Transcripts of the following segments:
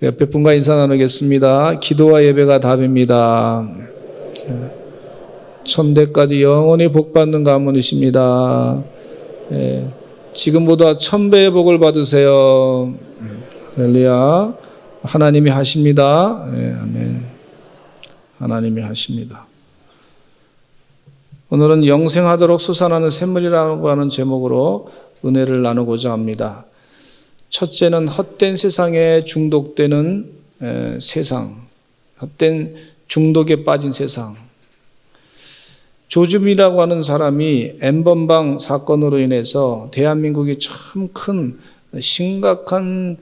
옆에 분과 인사 나누겠습니다. 기도와 예배가 답입니다. 천대까지 영원히 복받는 가문이십니다. 지금보다 1000배의 복을 받으세요. 할렐루야. 하나님이 하십니다. 아멘. 하나님이 하십니다. 오늘은 영생하도록 솟아나는 샘물이라고 하는 제목으로 은혜를 나누고자 합니다. 첫째는 헛된 세상에 중독되는 세상, 헛된 중독에 빠진 세상. 조줌이라고 하는 사람이 N번방 사건으로 인해서 대한민국이 참 큰 심각한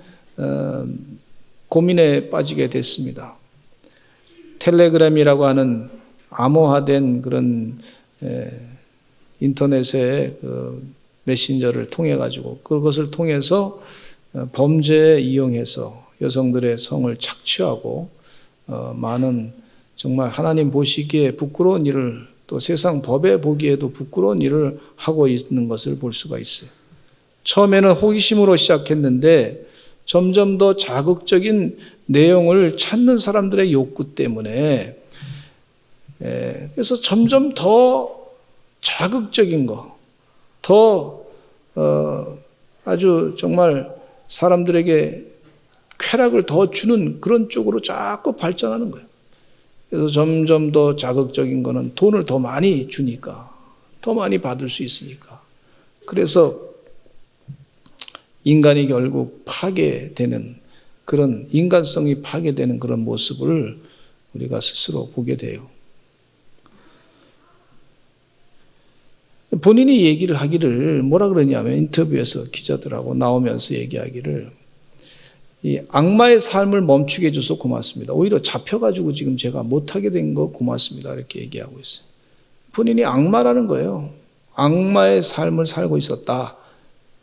고민에 빠지게 됐습니다. 텔레그램이라고 하는 암호화된 그런 인터넷의 그 메신저를 통해 가지고 그것을 통해서 범죄에 이용해서 여성들의 성을 착취하고 많은 정말 하나님 보시기에 부끄러운 일을, 또 세상 법에 보기에도 부끄러운 일을 하고 있는 것을 볼 수가 있어요. 처음에는 호기심으로 시작했는데 점점 더 자극적인 내용을 찾는 사람들의 욕구 때문에 그래서 점점 더 자극적인 거, 더 아주 정말 사람들에게 쾌락을 더 주는 그런 쪽으로 자꾸 발전하는 거예요. 그래서 점점 더 자극적인 거는 돈을 더 많이 주니까, 더 많이 받을 수 있으니까. 그래서 인간이 결국 파괴되는 그런, 인간성이 파괴되는 그런 모습을 우리가 스스로 보게 돼요. 본인이 얘기를 하기를 뭐라 그러냐면, 인터뷰에서 기자들하고 나오면서 얘기하기를, 이 악마의 삶을 멈추게 해줘서 고맙습니다. 오히려 잡혀가지고 지금 제가 못하게 된 거 고맙습니다. 이렇게 얘기하고 있어요. 본인이 악마라는 거예요. 악마의 삶을 살고 있었다.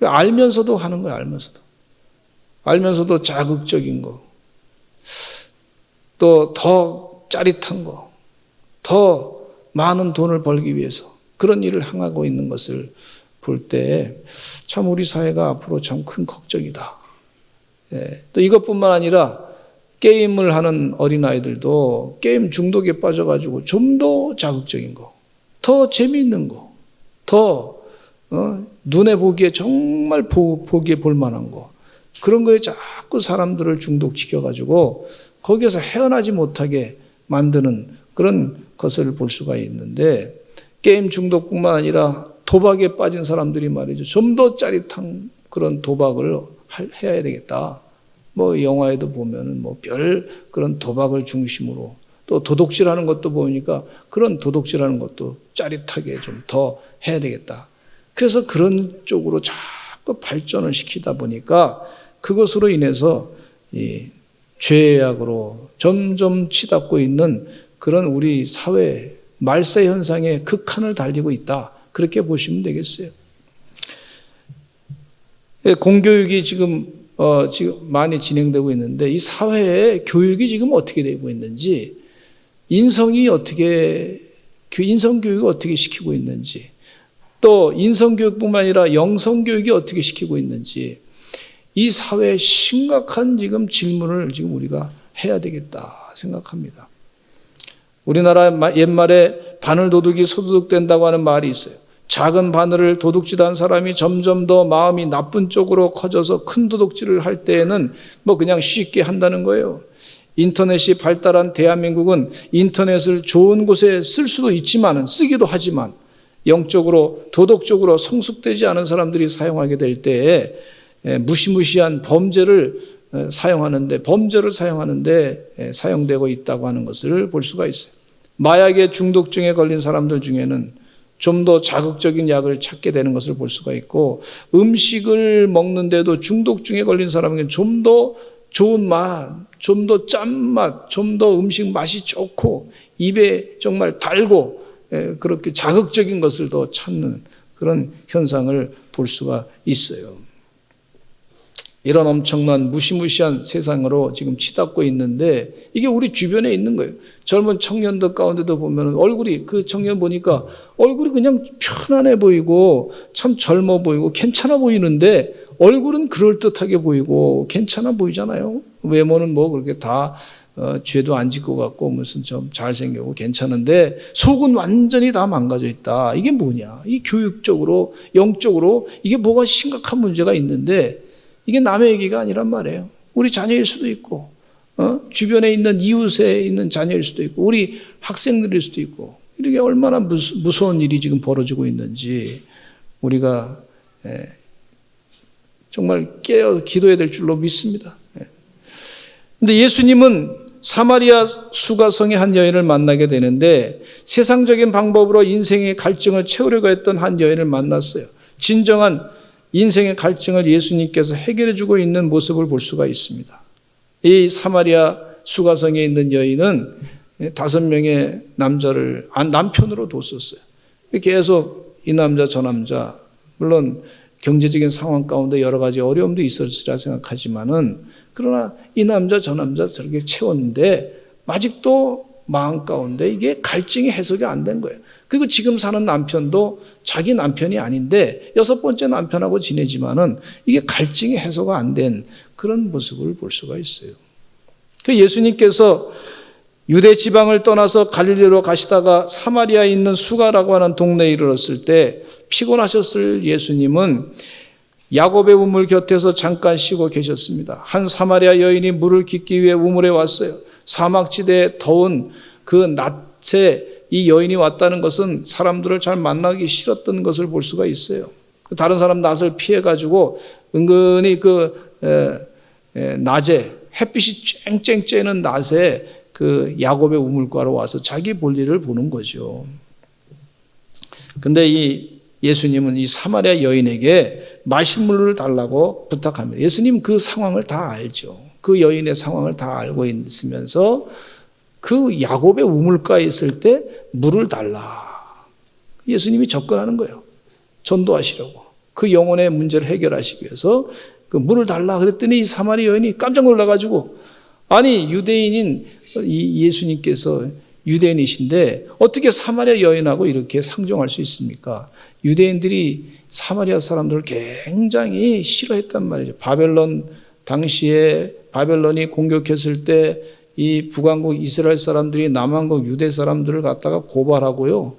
알면서도 하는 거예요. 알면서도 자극적인 거, 또 더 짜릿한 거, 더 많은 돈을 벌기 위해서 그런 일을 행하고 있는 것을 볼 때 참 우리 사회가 앞으로 참 큰 걱정이다. 또 이것뿐만 아니라 게임을 하는 어린아이들도 게임 중독에 빠져가지고 좀 더 자극적인 거, 더 재미있는 거, 더 눈에 보기에 정말 보기에 볼만한 거, 그런 거에 자꾸 사람들을 중독시켜가지고 거기에서 헤어나지 못하게 만드는 그런 것을 볼 수가 있는데, 게임 중독뿐만 아니라 도박에 빠진 사람들이 말이죠. 좀 더 짜릿한 그런 도박을 해야 되겠다. 뭐 영화에도 보면은 뭐 별 그런 도박을 중심으로, 또 도둑질하는 것도 보니까 그런 도둑질하는 것도 짜릿하게 좀 더 해야 되겠다. 그래서 그런 쪽으로 자꾸 발전을 시키다 보니까 그것으로 인해서 이 죄악으로 점점 치닫고 있는 그런 우리 사회 말세 현상의 극한을 달리고 있다. 그렇게 보시면 되겠어요. 공교육이 지금 많이 진행되고 있는데, 이 사회의 교육이 지금 어떻게 되고 있는지, 인성교육이 어떻게 시키고 있는지, 또 인성교육뿐만 아니라 영성교육이 어떻게 시키고 있는지, 이 사회의 심각한 지금 질문을 지금 우리가 해야 되겠다 생각합니다. 우리나라 옛말에 바늘 도둑이 소도둑된다고 하는 말이 있어요. 작은 바늘을 도둑질한 사람이 점점 더 마음이 나쁜 쪽으로 커져서 큰 도둑질을 할 때에는 뭐 그냥 쉽게 한다는 거예요. 인터넷이 발달한 대한민국은 인터넷을 좋은 곳에 쓸 수도 있지만, 쓰기도 하지만 영적으로 도덕적으로 성숙되지 않은 사람들이 사용하게 될 때에 무시무시한 범죄를 사용하는데 사용되고 있다고 하는 것을 볼 수가 있어요. 마약의 중독증에 걸린 사람들 중에는 좀 더 자극적인 약을 찾게 되는 것을 볼 수가 있고, 음식을 먹는데도 중독증에 걸린 사람에게는 좀 더 좋은 맛, 좀 더 짠맛, 좀 더 음식 맛이 좋고 입에 정말 달고 그렇게 자극적인 것을 더 찾는 그런 현상을 볼 수가 있어요. 이런 엄청난 무시무시한 세상으로 지금 치닫고 있는데, 이게 우리 주변에 있는 거예요. 젊은 청년들 가운데도 보면 얼굴이, 그 청년 보니까 얼굴이 그냥 편안해 보이고 참 젊어 보이고 괜찮아 보이는데 얼굴은 그럴듯하게 보이고 괜찮아 보이잖아요. 외모는 뭐 그렇게 다 죄도 안 짓고 같고 무슨 좀 잘생기고 괜찮은데 속은 완전히 다 망가져 있다. 이게 뭐냐? 이 교육적으로 영적으로 이게 뭐가 심각한 문제가 있는데 이게 남의 얘기가 아니란 말이에요. 우리 자녀일 수도 있고 주변에 있는 이웃에 있는 자녀일 수도 있고 우리 학생들일 수도 있고 이렇게 얼마나 무서운 일이 지금 벌어지고 있는지 우리가 정말 깨어 기도해야 될 줄로 믿습니다. 그런데 예수님은 사마리아 수가성의 한 여인을 만나게 되는데 세상적인 방법으로 인생의 갈증을 채우려고 했던 한 여인을 만났어요. 진정한 인생의 갈증을 예수님께서 해결해 주고 있는 모습을 볼 수가 있습니다. 이 사마리아 수가성에 있는 여인은 5명의 남자를 남편으로 뒀었어요. 계속 이 남자 저 남자 물론 경제적인 상황 가운데 여러 가지 어려움도 있었으리라 생각하지만은 그러나 이 남자 저 남자 저렇게 채웠는데 아직도 마음 가운데 이게 갈증이 해소가 안 된 거예요. 그리고 지금 사는 남편도 자기 남편이 아닌데 6번째 남편하고 지내지만은 이게 갈증이 해소가 안 된 그런 모습을 볼 수가 있어요. 그 예수님께서 유대 지방을 떠나서 갈릴리로 가시다가 사마리아에 있는 수가라고 하는 동네에 이르렀을 때 피곤하셨을 예수님은 야곱의 우물 곁에서 잠깐 쉬고 계셨습니다. 한 사마리아 여인이 물을 깃기 위해 우물에 왔어요. 사막지대에 더운 그 낮에 이 여인이 왔다는 것은 사람들을 잘 만나기 싫었던 것을 볼 수가 있어요. 다른 사람 낯을 피해가지고 은근히 낮에 햇빛이 쨍쨍 쬐는 낮에 그 야곱의 우물가로 와서 자기 볼일을 보는 거죠. 근데 이 예수님은 이 사마리아 여인에게 마실 물을 달라고 부탁합니다. 예수님 그 상황을 다 알죠. 그 여인의 상황을 다 알고 있으면서 그 야곱의 우물가에 있을 때 물을 달라. 예수님이 접근하는 거예요. 전도하시려고. 그 영혼의 문제를 해결하시기 위해서 그 물을 달라 그랬더니 이 사마리아 여인이 깜짝 놀라가지고 아니 유대인인 이 예수님께서 유대인이신데 어떻게 사마리아 여인하고 이렇게 상종할 수 있습니까? 유대인들이 사마리아 사람들을 굉장히 싫어했단 말이죠. 바벨론 당시에 바벨론이 공격했을 때 이 북왕국 이스라엘 사람들이 남왕국 유대 사람들을 갖다가 고발하고요.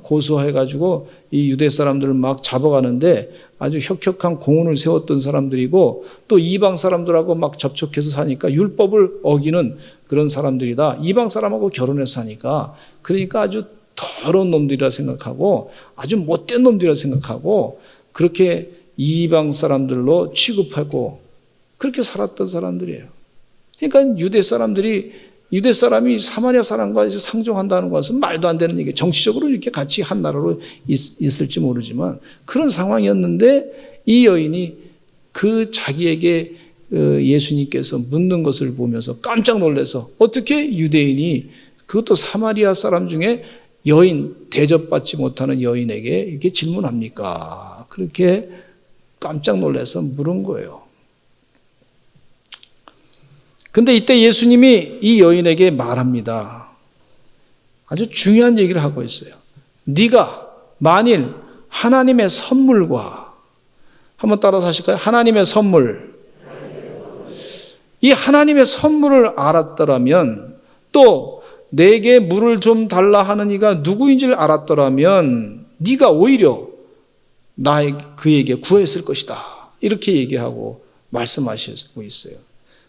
고소해가지고 이 유대 사람들을 막 잡아가는데 아주 혁혁한 공훈을 세웠던 사람들이고 또 이방 사람들하고 막 접촉해서 사니까 율법을 어기는 그런 사람들이다. 이방 사람하고 결혼해서 사니까 그러니까 아주 더러운 놈들이라 생각하고 아주 못된 놈들이라 생각하고 그렇게 이방 사람들로 취급하고 그렇게 살았던 사람들이에요. 그러니까 유대 사람이 사마리아 사람과 상종한다는 것은 말도 안 되는 얘기예요. 정치적으로 이렇게 같이 한 나라로 있을지 모르지만 그런 상황이었는데 이 여인이 그 자기에게 예수님께서 묻는 것을 보면서 깜짝 놀라서 어떻게 유대인이 그것도 사마리아 사람 중에 여인, 대접받지 못하는 여인에게 이렇게 질문합니까? 그렇게 깜짝 놀라서 물은 거예요. 근데 이때 예수님이 이 여인에게 말합니다. 아주 중요한 얘기를 하고 있어요. 네가 만일 하나님의 선물과 한번 따라서 하실까요? 하나님의 선물. 이 하나님의 선물을 알았더라면 또 내게 물을 좀 달라 하는 이가 누구인지를 알았더라면 네가 오히려 그에게 구했을 것이다. 이렇게 얘기하고 말씀하시고 있어요.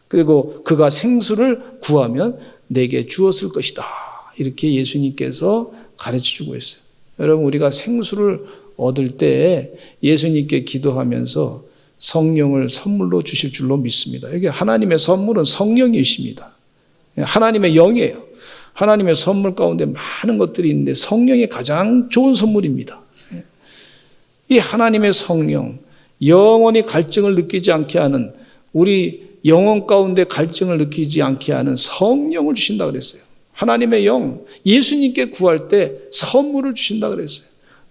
그리고 그가 생수를 구하면 내게 주었을 것이다. 이렇게 예수님께서 가르쳐주고 있어요. 여러분 우리가 생수를 얻을 때 예수님께 기도하면서 성령을 선물로 주실 줄로 믿습니다. 이게 하나님의 선물은 성령이십니다. 하나님의 영이에요. 하나님의 선물 가운데 많은 것들이 있는데 성령이 가장 좋은 선물입니다. 이 하나님의 성령, 영원히 갈증을 느끼지 않게 하는 우리 영혼 가운데 갈증을 느끼지 않게 하는 성령을 주신다 그랬어요. 하나님의 영, 예수님께 구할 때 선물을 주신다 그랬어요.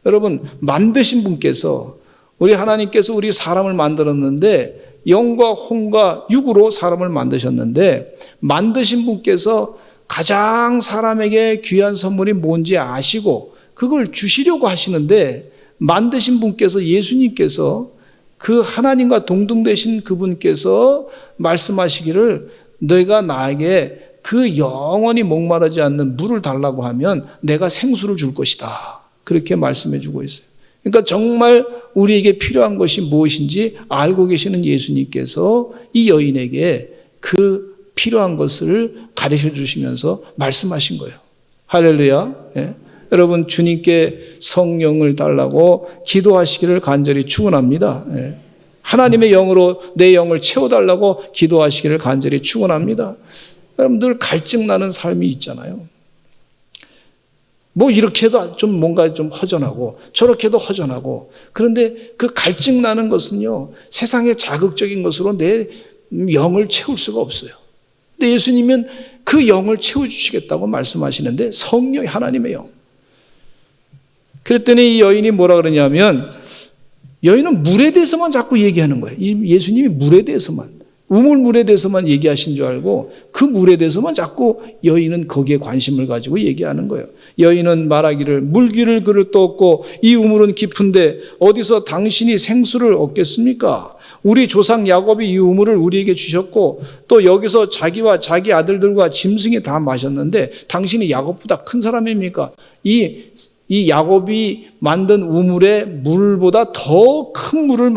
여러분 만드신 분께서 우리 하나님께서 우리 사람을 만들었는데 영과 혼과 육으로 사람을 만드셨는데 만드신 분께서 가장 사람에게 귀한 선물이 뭔지 아시고 그걸 주시려고 하시는데 만드신 분께서 예수님께서 그 하나님과 동등되신 그분께서 말씀하시기를 너희가 나에게 그 영원히 목마르지 않는 물을 달라고 하면 내가 생수를 줄 것이다. 그렇게 말씀해 주고 있어요. 그러니까 정말 우리에게 필요한 것이 무엇인지 알고 계시는 예수님께서 이 여인에게 그 필요한 것을 가르쳐 주시면서 말씀하신 거예요. 할렐루야. 예. 여러분 주님께 성령을 달라고 기도하시기를 간절히 축원합니다. 예. 하나님의 영으로 내 영을 채워달라고 기도하시기를 간절히 축원합니다. 여러분 늘 갈증 나는 삶이 있잖아요. 뭐 이렇게 해도 좀 뭔가 좀 허전하고 저렇게 해도 허전하고, 그런데 그 갈증 나는 것은요 세상의 자극적인 것으로 내 영을 채울 수가 없어요. 근데 예수님은 그 영을 채워주시겠다고 말씀하시는데 성령이 하나님의 영. 그랬더니 이 여인이 뭐라 그러냐면, 여인은 물에 대해서만 자꾸 얘기하는 거예요. 예수님이 물에 대해서만, 우물물에 대해서만 얘기하신 줄 알고 그 물에 대해서만 자꾸 여인은 거기에 관심을 가지고 얘기하는 거예요. 여인은 말하기를 물기를 그릇도 없고 이 우물은 깊은데 어디서 당신이 생수를 얻겠습니까? 우리 조상 야곱이 이 우물을 우리에게 주셨고 또 여기서 자기와 자기 아들들과 짐승이 다 마셨는데 당신이 야곱보다 큰 사람입니까? 이 야곱이 만든 우물에 물보다 더 큰 물을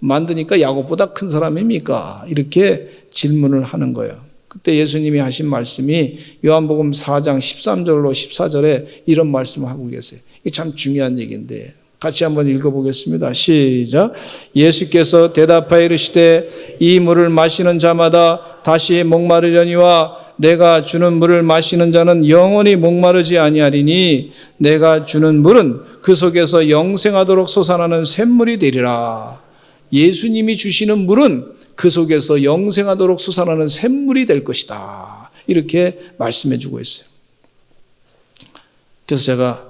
만드니까 야곱보다 큰 사람입니까? 이렇게 질문을 하는 거예요. 그때 예수님이 하신 말씀이 요한복음 4장 13절로 14절에 이런 말씀을 하고 계세요. 이게 참 중요한 얘기인데 같이 한번 읽어보겠습니다. 시작. 예수께서 대답하여 이르시되 이 물을 마시는 자마다 다시 목마르려니와 내가 주는 물을 마시는 자는 영원히 목마르지 아니하리니 내가 주는 물은 그 속에서 영생하도록 솟아나는 샘물이 되리라. 예수님이 주시는 물은 그 속에서 영생하도록 솟아나는 샘물이 될 것이다. 이렇게 말씀해 주고 있어요. 그래서 제가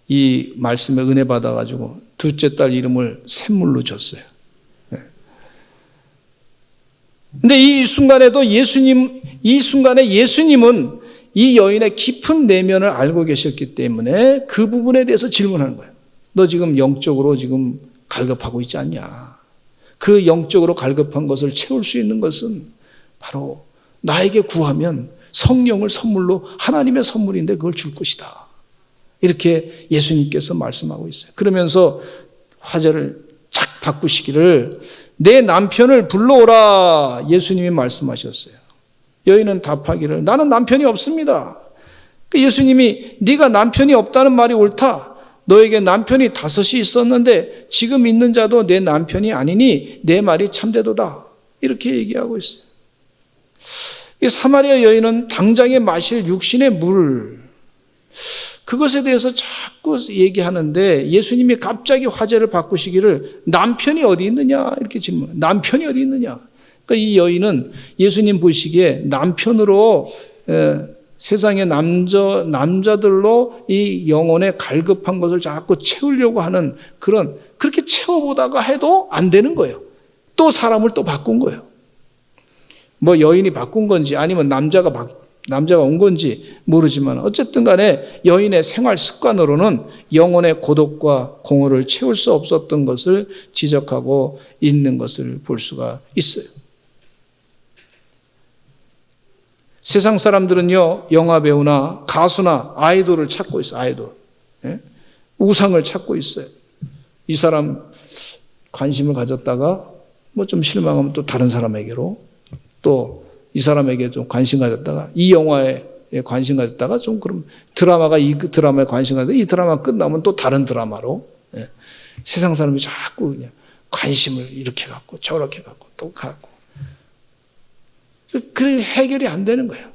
이 말씀에 은혜 받아가지고 둘째 딸 이름을 샘물로 줬어요. 근데 이 순간에 예수님은 이 여인의 깊은 내면을 알고 계셨기 때문에 그 부분에 대해서 질문하는 거예요. 너 지금 영적으로 지금 갈급하고 있지 않냐? 그 영적으로 갈급한 것을 채울 수 있는 것은 바로 나에게 구하면 성령을 선물로, 하나님의 선물인데 그걸 줄 것이다. 이렇게 예수님께서 말씀하고 있어요. 그러면서 화제를 착 바꾸시기를 내 남편을 불러오라 예수님이 말씀하셨어요. 여인은 답하기를 나는 남편이 없습니다. 예수님이 네가 남편이 없다는 말이 옳다. 너에게 남편이 5이 있었는데 지금 있는 자도 내 남편이 아니니 내 말이 참되도다. 이렇게 얘기하고 있어요. 이 사마리아 여인은 당장에 마실 육신의 물, 그것에 대해서 자꾸 얘기하는데 예수님이 갑자기 화제를 바꾸시기를 남편이 어디 있느냐 이렇게 질문해요. 남편이 어디 있느냐. 그러니까 이 여인은 예수님 보시기에 남편으로 세상의 남자들로 이 영혼의 갈급한 것을 자꾸 채우려고 하는 그렇게 채워보다가 해도 안 되는 거예요. 또 사람을 또 바꾼 거예요. 뭐 여인이 바꾼 건지 아니면 남자가 온 건지 모르지만 어쨌든 간에 여인의 생활 습관으로는 영혼의 고독과 공허를 채울 수 없었던 것을 지적하고 있는 것을 볼 수가 있어요. 세상 사람들은요, 영화 배우나 가수나 아이돌을 찾고 있어요. 아이돌. 예? 우상을 찾고 있어요. 이 사람 관심을 가졌다가 뭐 좀 실망하면 또 다른 사람에게로, 또 이 사람에게 좀 관심 가졌다가 이 영화에 관심 가졌다가 좀 그럼 드라마가 이 드라마에 관심 가졌다가 이 드라마 끝나면 또 다른 드라마로. 예. 세상 사람이 자꾸 그냥 관심을 이렇게 갖고 저렇게 갖고 또 갖고. 그게 해결이 안 되는 거예요.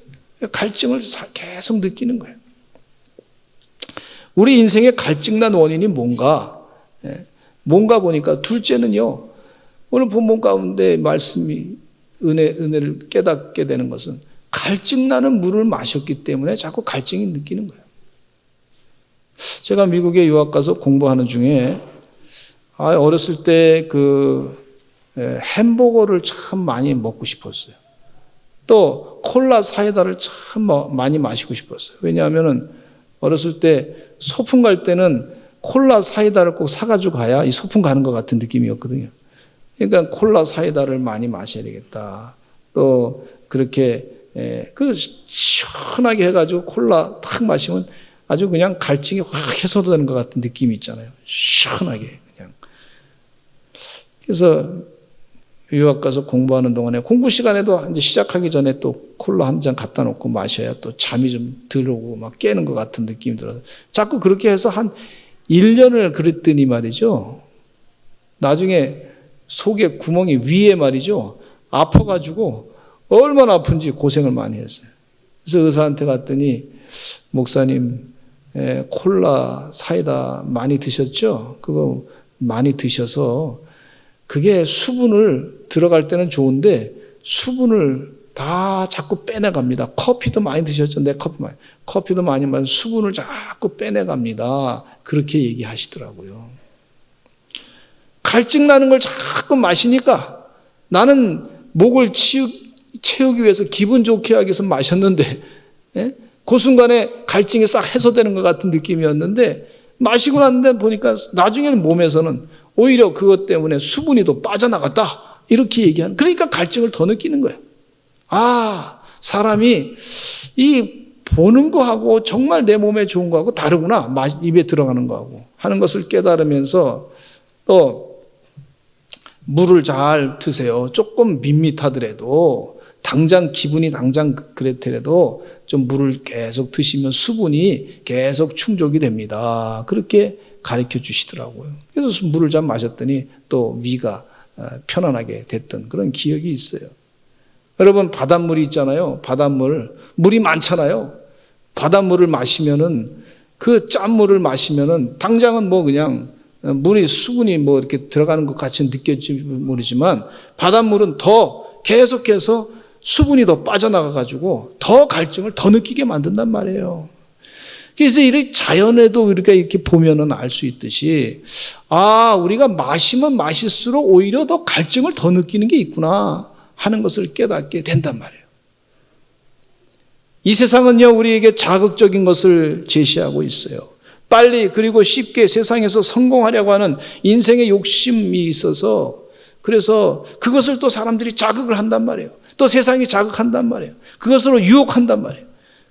갈증을 계속 느끼는 거예요. 우리 인생의 갈증난 원인이 뭔가 보니까 둘째는요, 오늘 본문 가운데 말씀이 은혜를 깨닫게 되는 것은 갈증나는 물을 마셨기 때문에 자꾸 갈증이 느끼는 거예요. 제가 미국에 유학 가서 공부하는 중에 어렸을 때 햄버거를 참 많이 먹고 싶었어요. 또 콜라 사이다를 참 많이 마시고 싶었어요. 왜냐하면 어렸을 때 소풍 갈 때는 콜라 사이다를 꼭 사가지고 가야 이 소풍 가는 것 같은 느낌이었거든요. 그러니까 콜라 사이다를 많이 마셔야 되겠다. 또 그렇게 그 시원하게 해가지고 콜라 탁 마시면 아주 그냥 갈증이 확 해소되는 것 같은 느낌이 있잖아요. 시원하게 그냥. 그래서 유학 가서 공부하는 동안에 공부 시간에도 이제 시작하기 전에 또 콜라 한 잔 갖다 놓고 마셔야 또 잠이 좀 들 오고 막 깨는 것 같은 느낌이 들어서 자꾸 그렇게 해서 한 1년을 그랬더니 말이죠. 나중에 속에 구멍이 위에 말이죠. 아파가지고 얼마나 아픈지 고생을 많이 했어요. 그래서 의사한테 갔더니 목사님 콜라 사이다 많이 드셨죠? 그거 많이 드셔서 그게 수분을 들어갈 때는 좋은데 수분을 다 자꾸 빼내갑니다. 커피도 많이 드셨죠? 네, 커피도 많이 마시면 수분을 자꾸 빼내갑니다. 그렇게 얘기하시더라고요. 갈증 나는 걸 자꾸 마시니까 나는 목을 채우기 위해서 기분 좋게 하기 위해서 마셨는데 그 순간에 갈증이 싹 해소되는 것 같은 느낌이었는데 마시고 났는데 보니까 나중에는 몸에서는 오히려 그것 때문에 수분이 더 빠져나갔다 이렇게 얘기하는 그러니까 갈증을 더 느끼는 거예요. 아, 사람이 이 보는 거하고 정말 내 몸에 좋은 거하고 다르구나. 입에 들어가는 거하고 하는 것을 깨달으면서 또 물을 잘 드세요. 조금 밋밋하더라도 당장 기분이 당장 그렇더라도 좀 물을 계속 드시면 수분이 계속 충족이 됩니다. 그렇게 가르쳐 주시더라고요. 그래서 물을 좀 마셨더니 또 위가 편안하게 됐던 그런 기억이 있어요. 여러분 바닷물이 있잖아요. 바닷물 물이 많잖아요. 바닷물을 마시면은 그 짠물을 마시면은 당장은 뭐 그냥 물이 수분이 뭐 이렇게 들어가는 것 같이 느껴질지 모르지만 바닷물은 더 계속해서 수분이 더 빠져나가 가지고 더 갈증을 더 느끼게 만든단 말이에요. 그래서 이 자연에도 우리가 이렇게 보면은 알 수 있듯이 아, 우리가 마시면 마실수록 오히려 더 갈증을 더 느끼는 게 있구나 하는 것을 깨닫게 된단 말이에요. 이 세상은요, 우리에게 자극적인 것을 제시하고 있어요. 빨리 그리고 쉽게 세상에서 성공하려고 하는 인생의 욕심이 있어서 그래서 그것을 또 사람들이 자극을 한단 말이에요. 또 세상이 자극한단 말이에요. 그것으로 유혹한단 말이에요.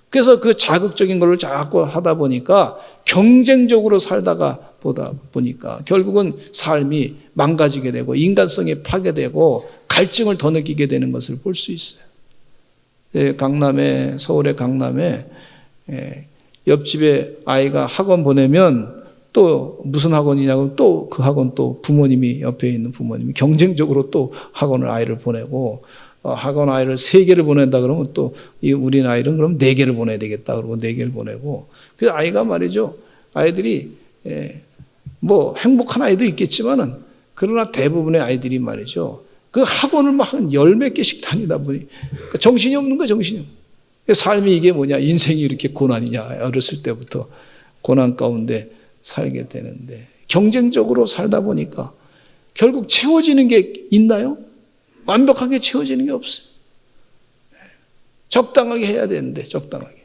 그래서 그 자극적인 것을 자꾸 하다 보니까 경쟁적으로 살다가 보다 보니까 결국은 삶이 망가지게 되고 인간성이 파괴되고 갈증을 더 느끼게 되는 것을 볼 수 있어요. 강남에, 서울의 강남에 옆집에 아이가 학원 보내면 또 무슨 학원이냐고 또 그 학원 또 부모님이 옆에 있는 부모님이 경쟁적으로 또 학원을 아이를 보내고 학원 아이를 3개를 보낸다 그러면 또 우리 아이는 그럼 4개를 보내야 되겠다 그러고 4개를 보내고 그 아이가 말이죠. 아이들이 뭐 행복한 아이도 있겠지만은 그러나 대부분의 아이들이 말이죠. 그 학원을 막 한 10몇 개씩 다니다 보니 정신이 없는 거야, 정신이. 삶이 이게 뭐냐, 인생이 이렇게 고난이냐, 어렸을 때부터 고난 가운데 살게 되는데 경쟁적으로 살다 보니까 결국 채워지는 게 있나요? 완벽하게 채워지는 게 없어요. 적당하게 해야 되는데 적당하게.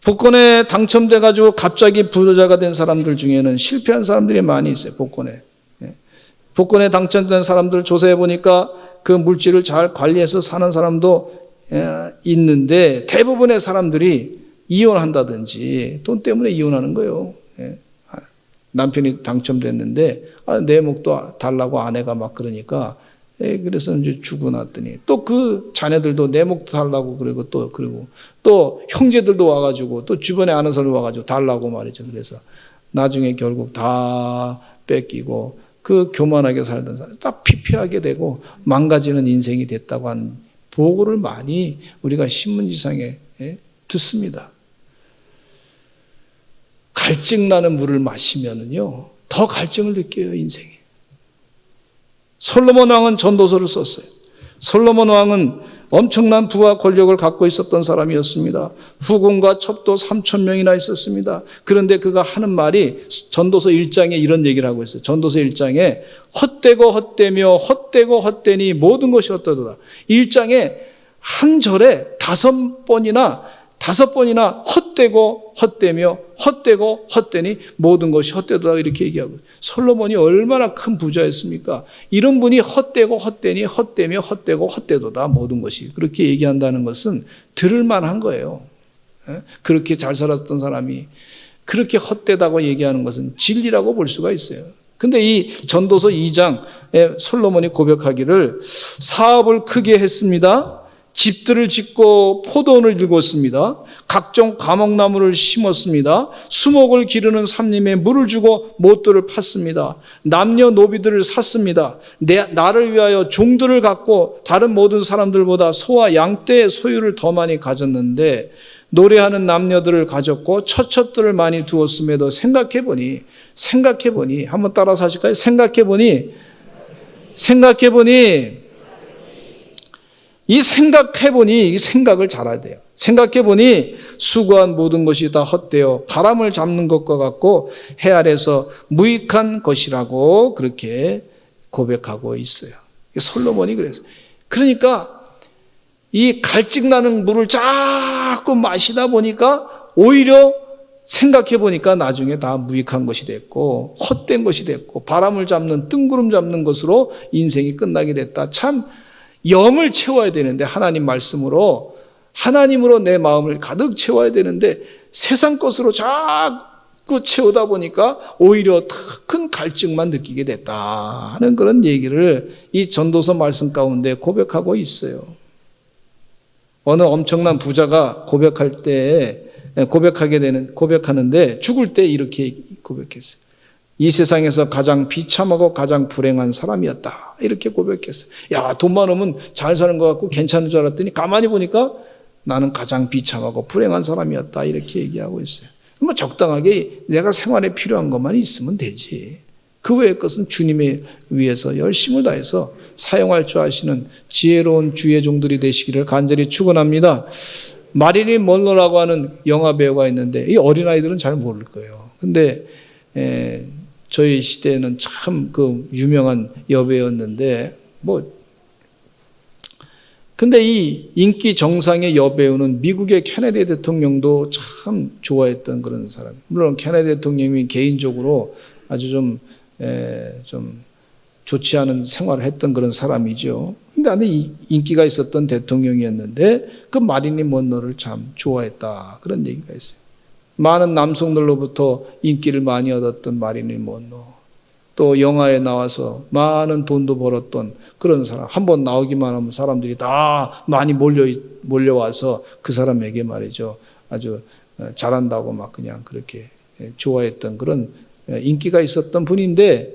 복권에 당첨돼가지고 갑자기 부자가 된 사람들 중에는 실패한 사람들이 많이 있어요. 복권에 당첨된 사람들 조사해 보니까 그 물질을 잘 관리해서 사는 사람도 있는데 대부분의 사람들이 이혼한다든지 돈 때문에 이혼하는 거예요. 남편이 당첨됐는데 내 목도 달라고 아내가 막 그러니까 그래서 이제 죽어놨더니 또 그 자녀들도 내 목도 달라고 그리고 또 형제들도 와가지고 또 주변에 아는 사람이 와가지고 달라고 말이죠. 그래서 나중에 결국 다 뺏기고 그 교만하게 살던 사람 다 피폐하게 되고 망가지는 인생이 됐다고 하는 보고를 많이 우리가 신문지상에 듣습니다. 갈증 나는 물을 마시면은요 더 갈증을 느껴요 인생에. 솔로몬 왕은 전도서를 썼어요. 솔로몬 왕은 엄청난 부와 권력을 갖고 있었던 사람이었습니다. 후궁과 첩도 3,000명이나 있었습니다. 그런데 그가 하는 말이 전도서 1장에 이런 얘기를 하고 있어요. 전도서 1장에 헛되고 헛되며 헛되고 헛되니 모든 것이 헛되도다. 1장에 한 절에 5번이나 5번이나 헛되고 헛되며 헛되고 헛되니 모든 것이 헛되도다 이렇게 얘기하고, 솔로몬이 얼마나 큰 부자였습니까? 이런 분이 헛되고 헛되니 헛되며 헛되고 헛되도다 모든 것이, 그렇게 얘기한다는 것은 들을 만한 거예요. 그렇게 잘 살았던 사람이 그렇게 헛되다고 얘기하는 것은 진리라고 볼 수가 있어요. 근데 이 전도서 2장에 솔로몬이 고백하기를 사업을 크게 했습니다. 집들을 짓고 포도원을 일궜습니다. 각종 과목나무를 심었습니다. 수목을 기르는 삼림에 물을 주고 못들을 팠습니다. 남녀노비들을 샀습니다. 나를 위하여 종들을 갖고 다른 모든 사람들보다 소와 양떼의 소유를 더 많이 가졌는데 노래하는 남녀들을 가졌고 처첩들을 많이 두었음에도 생각해보니 한번 따라서 하실까요? 생각해보니 이 생각을 잘해야 돼요. 생각해보니 수고한 모든 것이 다 헛되어 바람을 잡는 것과 같고 해 아래서 무익한 것이라고 그렇게 고백하고 있어요. 솔로몬이 그랬어요. 그러니까 이 갈증나는 물을 자꾸 마시다 보니까 오히려 생각해보니까 나중에 다 무익한 것이 됐고 헛된 것이 됐고 바람을 잡는 뜬구름 잡는 것으로 인생이 끝나게 됐다. 참 영을 채워야 되는데, 하나님 말씀으로 하나님으로 내 마음을 가득 채워야 되는데 세상 것으로 자꾸 채우다 보니까 오히려 더 큰 갈증만 느끼게 됐다 하는 그런 얘기를 이 전도서 말씀 가운데 고백하고 있어요. 어느 엄청난 부자가 고백하는데 죽을 때 이렇게 고백했어요. 이 세상에서 가장 비참하고 가장 불행한 사람이었다 이렇게 고백했어요. 야, 돈 많으면 잘 사는 것 같고 괜찮은 줄 알았더니 가만히 보니까 나는 가장 비참하고 불행한 사람이었다 이렇게 얘기하고 있어요. 뭐 적당하게 내가 생활에 필요한 것만 있으면 되지, 그 외의 것은 주님을 위해서 열심을 다해서 사용할 줄 아시는 지혜로운 주의 종들이 되시기를 간절히 축원합니다. 마릴린 먼로라고 하는 영화 배우가 있는데 이 어린아이들은 잘 모를 거예요. 근데 저희 시대에는 참 그 유명한 여배우였는데 근데 이 인기 정상의 여배우는 미국의 케네디 대통령도 참 좋아했던 그런 사람. 물론 케네디 대통령이 개인적으로 아주 좀 좋지 않은 생활을 했던 그런 사람이죠. 근데 인기가 있었던 대통령이었는데 그 마릴린 먼로를 참 좋아했다 그런 얘기가 있어요. 많은 남성들로부터 인기를 많이 얻었던 마릴린 먼로, 또 영화에 나와서 많은 돈도 벌었던 그런 사람, 한번 나오기만 하면 사람들이 다 많이 몰려와서 그 사람에게 말이죠, 아주 잘한다고 막 그냥 그렇게 좋아했던 그런 인기가 있었던 분인데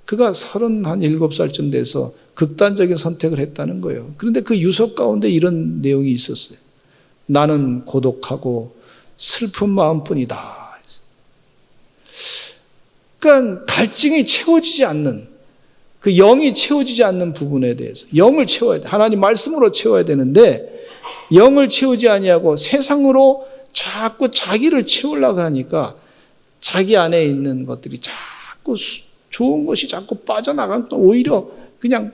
그가 37살쯤 돼서 극단적인 선택을 했다는 거예요. 그런데 그 유서 가운데 이런 내용이 있었어요. 나는 고독하고 슬픈 마음뿐이다. 그러니까 갈증이 채워지지 않는, 그 영이 채워지지 않는 부분에 대해서 영을 채워야 돼. 하나님 말씀으로 채워야 되는데 영을 채우지 아니하고 세상으로 자꾸 자기를 채우려고 하니까 자기 안에 있는 것들이 자꾸 좋은 것이 자꾸 빠져나가니까 오히려 그냥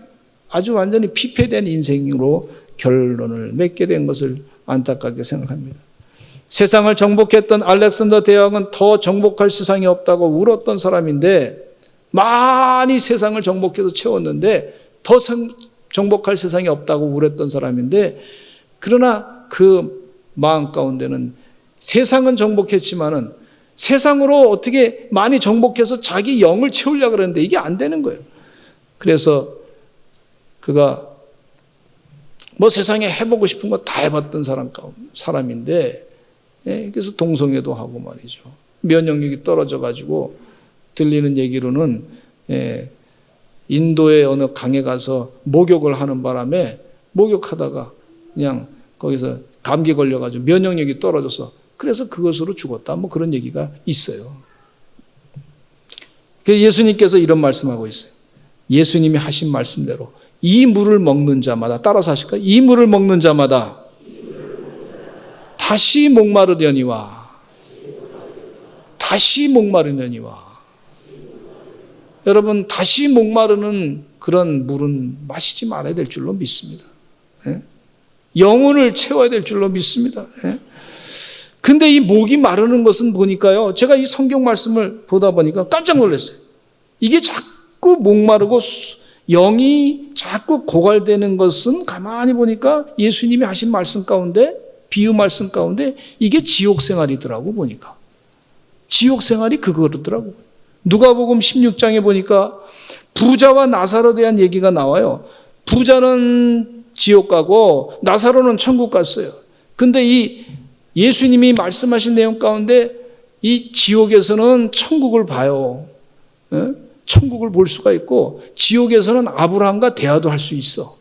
아주 완전히 피폐된 인생으로 결론을 맺게 된 것을 안타깝게 생각합니다. 세상을 정복했던 알렉산더 대왕은 더 정복할 세상이 없다고 울었던 사람인데 많이 세상을 정복해서 채웠는데 더 정복할 세상이 없다고 울었던 사람인데, 그러나 그 마음 가운데는 세상은 정복했지만은 세상으로 어떻게 많이 정복해서 자기 영을 채우려고 그러는데 이게 안 되는 거예요. 그래서 그가 세상에 해보고 싶은 거 다 해봤던 사람인데, 그래서 동성애도 하고 말이죠. 면역력이 떨어져가지고 들리는 얘기로는 인도의 어느 강에 가서 목욕을 하는 바람에 목욕하다가 그냥 거기서 감기 걸려가지고 면역력이 떨어져서 그래서 그것으로 죽었다. 그런 얘기가 있어요. 예수님께서 이런 말씀하고 있어요. 예수님이 하신 말씀대로 이 물을 먹는 자마다, 따라서 하실까요? 이 물을 먹는 자마다 다시 목마르려니와. 여러분, 다시 목마르는 그런 물은 마시지 말아야 될 줄로 믿습니다. 영혼을 채워야 될 줄로 믿습니다. 근데 이 목이 마르는 것은 보니까요, 제가 이 성경 말씀을 보다 보니까 깜짝 놀랐어요. 이게 자꾸 목마르고 영이 자꾸 고갈되는 것은 가만히 보니까 예수님이 하신 말씀 가운데, 비유 말씀 가운데 이게 지옥 생활이더라고. 보니까 지옥 생활이 그거더라고. 누가복음 16장에 보니까 부자와 나사로에 대한 얘기가 나와요. 부자는 지옥 가고 나사로는 천국 갔어요. 근데 이 예수님이 말씀하신 내용 가운데 이 지옥에서는 천국을 봐요. 천국을 볼 수가 있고 지옥에서는 아브라함과 대화도 할 수 있어.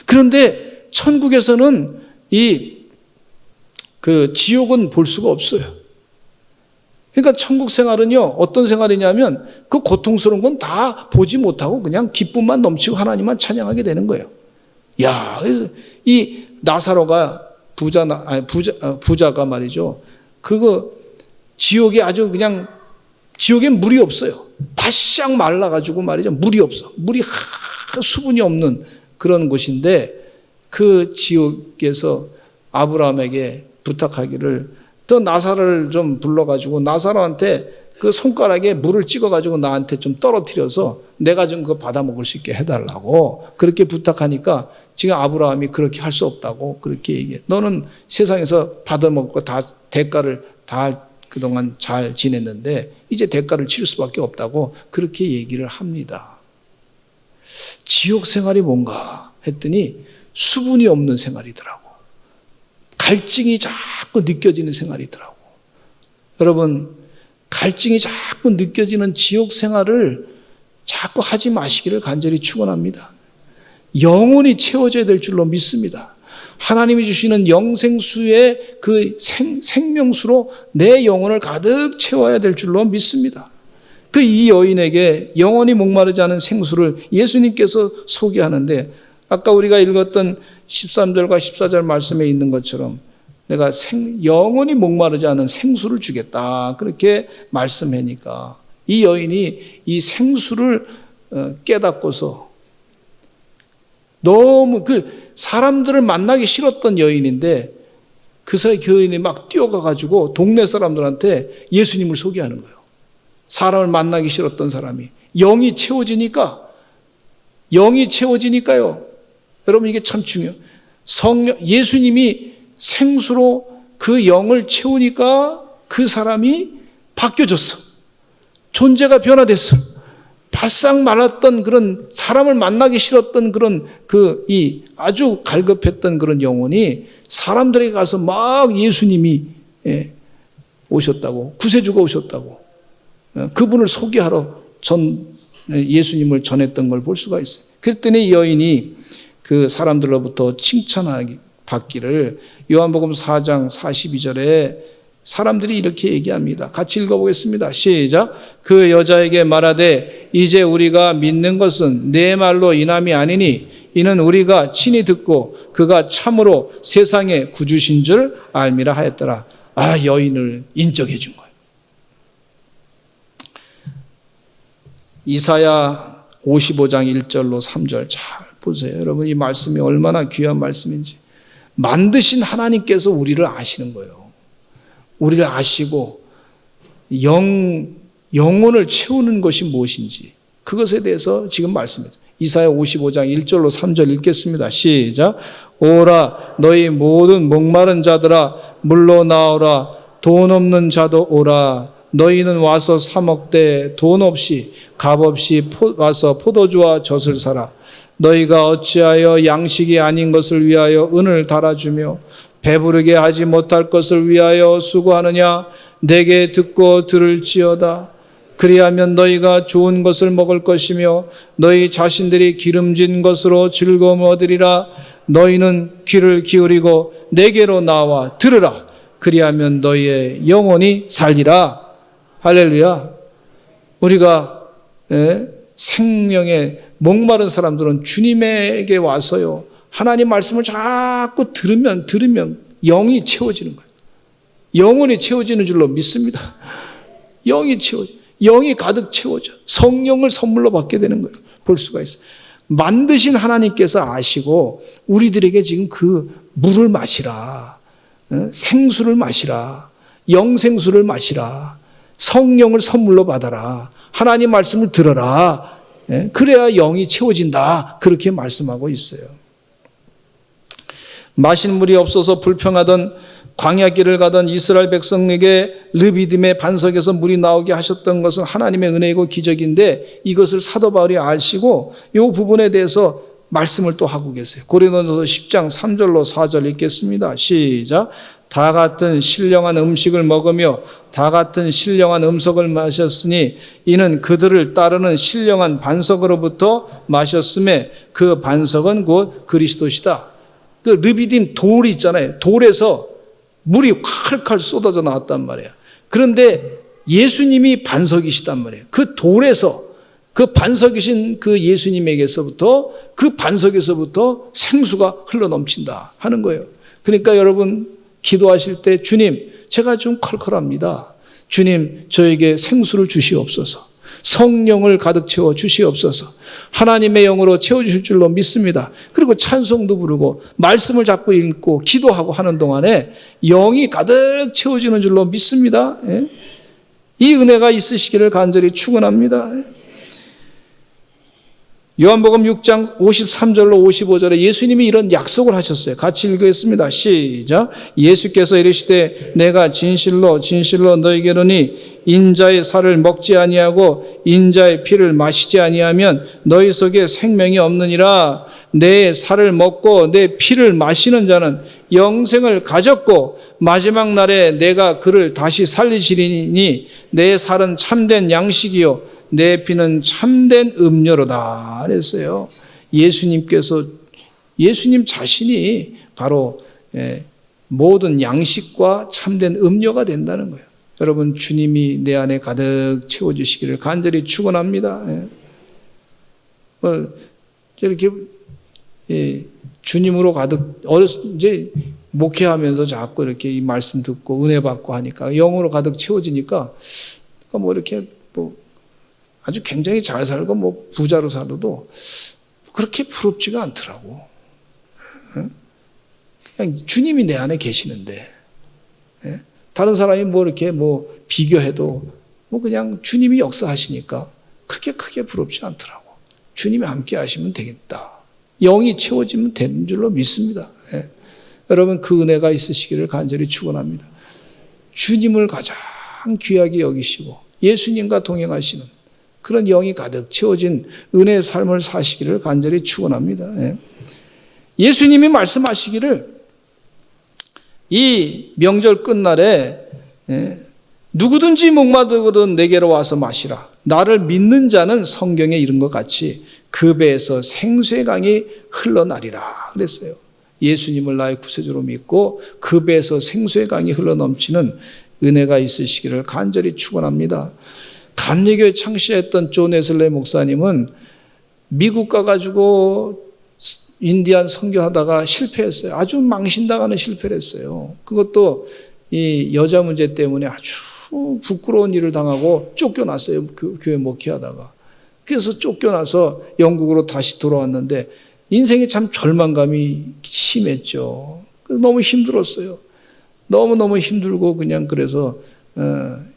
그런데 천국에서는 지옥은 볼 수가 없어요. 그러니까 천국 생활은요, 어떤 생활이냐면 그 고통스러운 건 다 보지 못하고 그냥 기쁨만 넘치고 하나님만 찬양하게 되는 거예요. 야, 그래서 이 나사로가 부자가 말이죠. 지옥에 아주 그냥 지옥엔 물이 없어요. 바싹 말라가지고 말이죠. 물이 없어. 물이 수분이 없는 그런 곳인데 그 지옥에서 아브라함에게 부탁하기를 또 나사로를 좀 불러가지고 나사로한테 그 손가락에 물을 찍어가지고 나한테 좀 떨어뜨려서 내가 좀 그거 받아 먹을 수 있게 해달라고 그렇게 부탁하니까 지금 아브라함이 그렇게 할 수 없다고 그렇게 얘기해. 너는 세상에서 받아 먹고 다 대가를 다 그동안 잘 지냈는데 이제 대가를 치를 수밖에 없다고 그렇게 얘기를 합니다. 지옥 생활이 뭔가 했더니 수분이 없는 생활이더라고. 갈증이 자꾸 느껴지는 생활이더라고. 여러분, 갈증이 자꾸 느껴지는 지옥 생활을 자꾸 하지 마시기를 간절히 축원합니다. 영혼이 채워져야 될 줄로 믿습니다. 하나님이 주시는 영생수의 그 생명수로 내 영혼을 가득 채워야 될 줄로 믿습니다. 이 여인에게 영원히 목마르지 않은 생수를 예수님께서 소개하는데 아까 우리가 읽었던 13절과 14절 말씀에 있는 것처럼 내가 영원히 목마르지 않은 생수를 주겠다 그렇게 말씀하니까 이 여인이 이 생수를 깨닫고서 너무 사람들을 만나기 싫었던 여인인데 그 여인이 막 뛰어가가지고 동네 사람들한테 예수님을 소개하는 거예요. 사람을 만나기 싫었던 사람이 영이 채워지니까요. 여러분 이게 참 중요해요. 예수님이 생수로 그 영을 채우니까 그 사람이 바뀌어졌어. 존재가 변화됐어. 바싹 말랐던 그런 사람을 만나기 싫었던 그런 아주 갈급했던 그런 영혼이 사람들에게 가서 막 예수님이 오셨다고, 구세주가 오셨다고, 그분을 소개하러 예수님을 전했던 걸 볼 수가 있어요. 그랬더니 이 여인이 그 사람들로부터 칭찬받기를 요한복음 4장 42절에 사람들이 이렇게 얘기합니다. 같이 읽어보겠습니다. 시작. 그 여자에게 말하되 이제 우리가 믿는 것은 내 말로 인함이 아니니 이는 우리가 친히 듣고 그가 참으로 세상의 구주신 줄 알미라 하였더라. 여인을 인정해 준 거예요. 이사야 55장 1절로 3절 잘 보세요. 여러분 이 말씀이 얼마나 귀한 말씀인지. 만드신 하나님께서 우리를 아시는 거예요. 우리를 아시고 영혼을 채우는 것이 무엇인지 그것에 대해서 지금 말씀해요. 이사야 55장 1절로 3절 읽겠습니다. 시작. 오라 너희 모든 목마른 자들아 물로 나오라 돈 없는 자도 오라 너희는 와서 사 먹되 돈 없이 값 없이 와서 포도주와 젖을 사라. 너희가 어찌하여 양식이 아닌 것을 위하여 은을 달아주며 배부르게 하지 못할 것을 위하여 수고하느냐. 내게 듣고 들을지어다. 그리하면 너희가 좋은 것을 먹을 것이며 너희 자신들이 기름진 것으로 즐거움을 얻으리라. 너희는 귀를 기울이고 내게로 나와 들으라. 그리하면 너희의 영혼이 살리라. 할렐루야. 우리가 생명에 목마른 사람들은 주님에게 와서요 하나님 말씀을 자꾸 들으면 영이 채워지는 거예요. 영혼이 채워지는 줄로 믿습니다. 영이 가득 채워져. 성령을 선물로 받게 되는 거예요. 볼 수가 있어요. 만드신 하나님께서 아시고 우리들에게 지금 그 물을 마시라, 생수를 마시라, 영생수를 마시라. 성령을 선물로 받아라. 하나님 말씀을 들어라. 그래야 영이 채워진다. 그렇게 말씀하고 있어요. 마실 물이 없어서 불평하던 광야길을 가던 이스라엘 백성에게 르비딤의 반석에서 물이 나오게 하셨던 것은 하나님의 은혜이고 기적인데 이것을 사도 바울이 아시고 이 부분에 대해서 말씀을 또 하고 계세요. 고린도전서 10장 3절로 4절 읽겠습니다. 시작. 다 같은 신령한 음식을 먹으며 다 같은 신령한 음식을 마셨으니 이는 그들을 따르는 신령한 반석으로부터 마셨음에 그 반석은 곧 그리스도시다. 그 르비딤 돌 있잖아요. 돌에서 물이 칼칼 쏟아져 나왔단 말이에요. 그런데 예수님이 반석이시단 말이에요. 그 돌에서 그 반석이신 그 예수님에게서부터 그 반석에서부터 생수가 흘러넘친다 하는 거예요. 그러니까 여러분 기도하실 때 주님 제가 좀 컬컬합니다. 주님 저에게 생수를 주시옵소서. 성령을 가득 채워 주시옵소서. 하나님의 영으로 채워주실 줄로 믿습니다. 그리고 찬송도 부르고 말씀을 자꾸 읽고 기도하고 하는 동안에 영이 가득 채워지는 줄로 믿습니다. 이 은혜가 있으시기를 간절히 축원합니다. 요한복음 6장 53절로 55절에 예수님이 이런 약속을 하셨어요. 같이 읽겠습니다. 시작. 예수께서 이르시되 내가 진실로 진실로 너희에게 이르노니 인자의 살을 먹지 아니하고 인자의 피를 마시지 아니하면 너희 속에 생명이 없느니라. 내 살을 먹고 내 피를 마시는 자는 영생을 가졌고 마지막 날에 내가 그를 다시 살리시리니 내 살은 참된 양식이요 내 피는 참된 음료로다 그랬어요. 예수님께서 예수님 자신이 바로 모든 양식과 참된 음료가 된다는 거예요. 여러분 주님이 내 안에 가득 채워주시기를 간절히 축원합니다. 이렇게 주님으로 가득 이제 목회하면서 자꾸 이렇게 이 말씀 듣고 은혜 받고 하니까 영으로 가득 채워지니까 뭐 이렇게 뭐 아주 굉장히 잘 살고 뭐 부자로 살아도 그렇게 부럽지가 않더라고. 그냥 주님이 내 안에 계시는데 다른 사람이 뭐 이렇게 뭐 비교해도 뭐 그냥 주님이 역사하시니까 그렇게 크게 부럽지 않더라고. 주님이 함께 하시면 되겠다. 영이 채워지면 되는 줄로 믿습니다. 여러분 그 은혜가 있으시기를 간절히 축원합니다. 주님을 가장 귀하게 여기시고 예수님과 동행하시는 그런 영이 가득 채워진 은혜의 삶을 사시기를 간절히 축원합니다. 예수님이 말씀하시기를 이 명절 끝날에 누구든지 목마르거든 내게로 와서 마시라. 나를 믿는 자는 성경에 이른 것 같이 그 배에서 생수의 강이 흘러나리라 그랬어요. 예수님을 나의 구세주로 믿고 그 배에서 생수의 강이 흘러넘치는 은혜가 있으시기를 간절히 축원합니다. 감리교회 창시했던 존 웨슬레이 목사님은 미국 가가지고 인디안 선교하다가 실패했어요. 아주 망신당하는 실패를 했어요. 그것도 이 여자 문제 때문에 아주 부끄러운 일을 당하고 쫓겨났어요. 교회 목회하다가. 그래서 쫓겨나서 영국으로 다시 돌아왔는데 인생이 참 절망감이 심했죠. 그래서 너무 힘들었어요. 너무너무 힘들고 그냥 그래서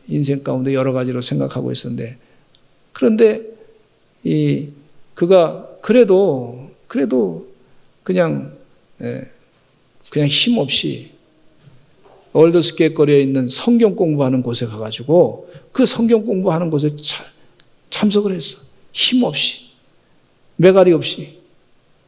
인생 가운데 여러 가지로 생각하고 있었는데 그런데 그가 그래도 그냥 힘없이 월드스케 거리에 있는 성경 공부하는 곳에 가가지고 그 성경 공부하는 곳에 참석을 했어. 힘없이 매가리 없이.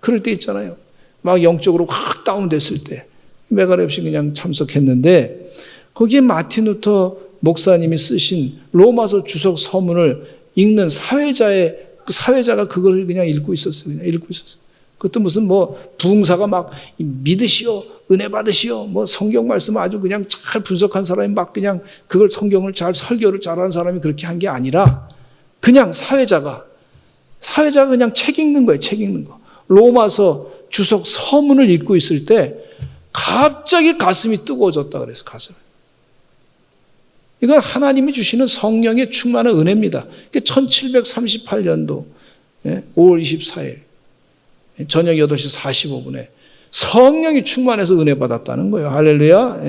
그럴 때 있잖아요. 막 영적으로 확 다운됐을 때 매가리 없이 그냥 참석했는데 거기에 마틴 루터 목사님이 쓰신 로마서 주석 서문을 읽는 사회자가 그걸 그냥 읽고 있었어요. 그냥 읽고 있었어요. 그것도 무슨 뭐 부흥사가 막 믿으시오, 은혜 받으시오, 뭐 성경 말씀 아주 그냥 잘 분석한 사람이 막 그냥 그걸 성경을 잘 설교를 잘하는 사람이 그렇게 한 게 아니라 그냥 사회자가 그냥 책 읽는 거예요. 책 읽는 거. 로마서 주석 서문을 읽고 있을 때 갑자기 가슴이 뜨거워졌다 그래서 가슴. 이건 하나님이 주시는 성령의 충만한 은혜입니다. 1738년도 5월 24일 저녁 8시 45분에 성령이 충만해서 은혜 받았다는 거예요. 할렐루야.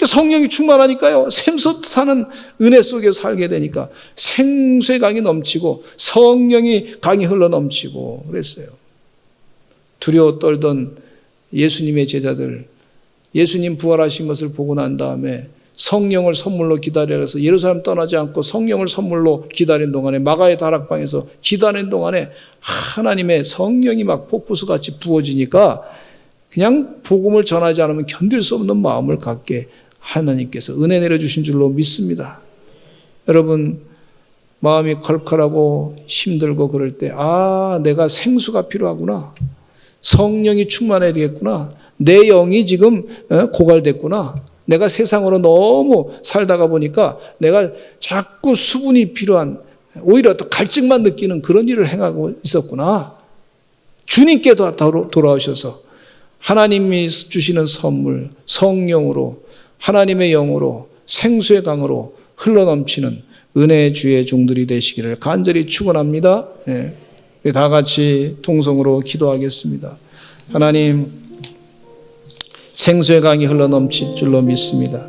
성령이 충만하니까요, 샘솟하는 은혜 속에 살게 되니까 생수의 강이 넘치고 성령이 강이 흘러 넘치고 그랬어요. 두려워 떨던 예수님의 제자들, 예수님 부활하신 것을 보고 난 다음에 성령을 선물로 기다려서 예루살렘 떠나지 않고 성령을 선물로 기다린 동안에, 마가의 다락방에서 기다리는 동안에 하나님의 성령이 막 폭포수같이 부어지니까 그냥 복음을 전하지 않으면 견딜 수 없는 마음을 갖게 하나님께서 은혜 내려주신 줄로 믿습니다. 여러분, 마음이 컬컬하고 힘들고 그럴 때, 내가 생수가 필요하구나, 성령이 충만해야 되겠구나, 내 영이 지금 고갈됐구나, 내가 세상으로 너무 살다가 보니까 내가 자꾸 수분이 필요한, 오히려 또 갈증만 느끼는 그런 일을 행하고 있었구나. 주님께도 돌아오셔서 하나님이 주시는 선물, 성령으로, 하나님의 영으로, 생수의 강으로 흘러넘치는 은혜의 주의 종들이 되시기를 간절히 축원합니다. 우리 다 같이 통성으로 기도하겠습니다. 하나님, 생수의 강이 흘러넘칠 줄로 믿습니다.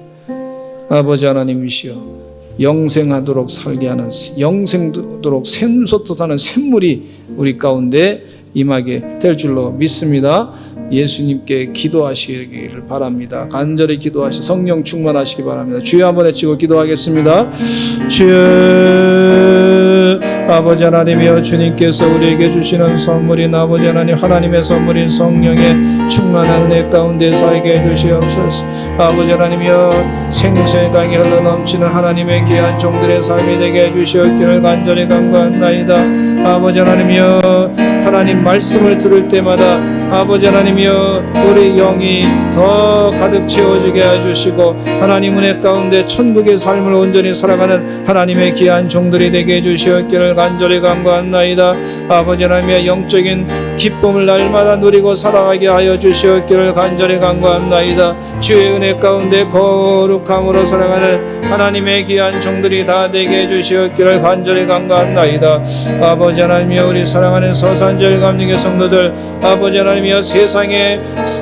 아버지 하나님이시여, 영생하도록 살게 하는, 영생도록 샘솟듯하는 샘물이 우리 가운데 임하게 될 줄로 믿습니다. 예수님께 기도하시기를 바랍니다. 간절히 기도하시 성령 충만하시기 바랍니다. 주여 한번 외치고 기도하겠습니다. 주여, 아버지 하나님이여, 주님께서 우리에게 주시는 선물인 아버지 하나님, 하나님의 선물인 성령의 충만한 은혜 가운데 살게 해주시옵소서. 아버지 하나님이여, 생수의 강이 흘러넘치는 하나님의 귀한 종들의 삶이 되게 해주시옵기를 간절히 간구합나이다. 아버지 하나님이여, 하나님 말씀을 들을 때마다 아버지 하나님이여, 우리 영이 더 가득 채워지게 해주시고 하나님 은혜 가운데 천국의 삶을 온전히 살아가는 하나님의 귀한 종들이 되게 해주시옵기를 간절히 간구합나이다. 아버지 하나님의 영적인 기쁨을 날마다 누리고 살아가게 하여 주시옵기를 간절히 간구합나이다. 주의 은혜 가운데 거룩함으로 살아가는 하나님의 귀한 종들이 다 되게 해주시옵기를 간절히 간구합나이다. 아버지 하나님이여, 우리 사랑하는 서산절 감리교 성도들, 아버지 하나님이여, 세상에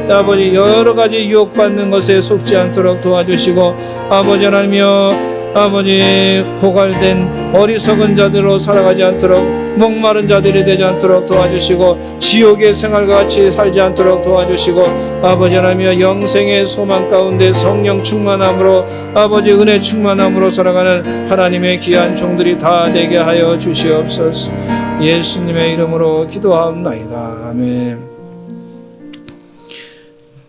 아버지 여러 가지 유혹받는 것에 속지 않도록 도와주시고, 아버지 하나님이여, 아버지 고갈된 어리석은 자들로 살아가지 않도록, 목마른 자들이 되지 않도록 도와주시고, 지옥의 생활과 같이 살지 않도록 도와주시고, 아버지 하나님이여, 영생의 소망 가운데 성령 충만함으로, 아버지 은혜 충만함으로 살아가는 하나님의 귀한 종들이 다 되게 하여 주시옵소서. 예수님의 이름으로 기도하옵나이다. 아멘.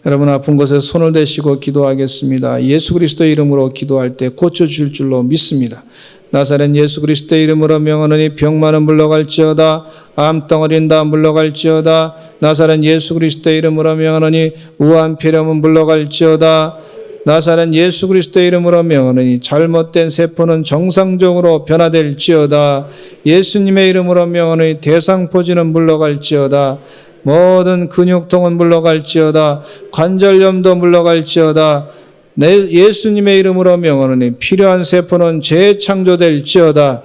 여러분, 아픈 곳에 손을 대시고 기도하겠습니다. 예수 그리스도의 이름으로 기도할 때 고쳐줄 줄로 믿습니다. 나사렛 예수 그리스도의 이름으로 명하노니 병만은 물러갈지어다. 암덩어리는 다 물러갈지어다. 나사렛 예수 그리스도의 이름으로 명하노니 우한 폐렴은 물러갈지어다. 나사렛 예수 그리스도의 이름으로 명하노니 잘못된 세포는 정상적으로 변화될지어다. 예수님의 이름으로 명하노니 대상포진은 물러갈지어다. 모든 근육통은 물러갈지어다. 관절염도 물러갈지어다. 예수님의 이름으로 명하노니 필요한 세포는 재창조될지어다.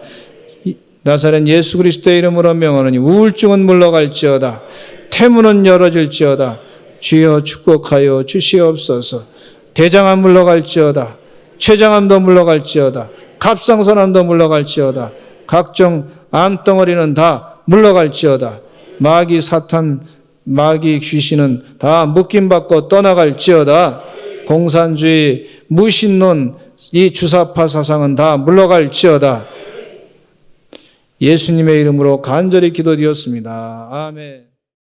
나사렛 예수 그리스도의 이름으로 명하노니 우울증은 물러갈지어다. 태문은 열어질지어다. 주여 축복하여 주시옵소서. 대장암 물러갈지어다. 췌장암도 물러갈지어다. 갑상선암도 물러갈지어다. 각종 암덩어리는 다 물러갈지어다. 마귀 사탄, 마귀 귀신은 다 묶임받고 떠나갈지어다. 공산주의, 무신론, 이 주사파 사상은 다 물러갈지어다. 예수님의 이름으로 간절히 기도드렸습니다. 아멘.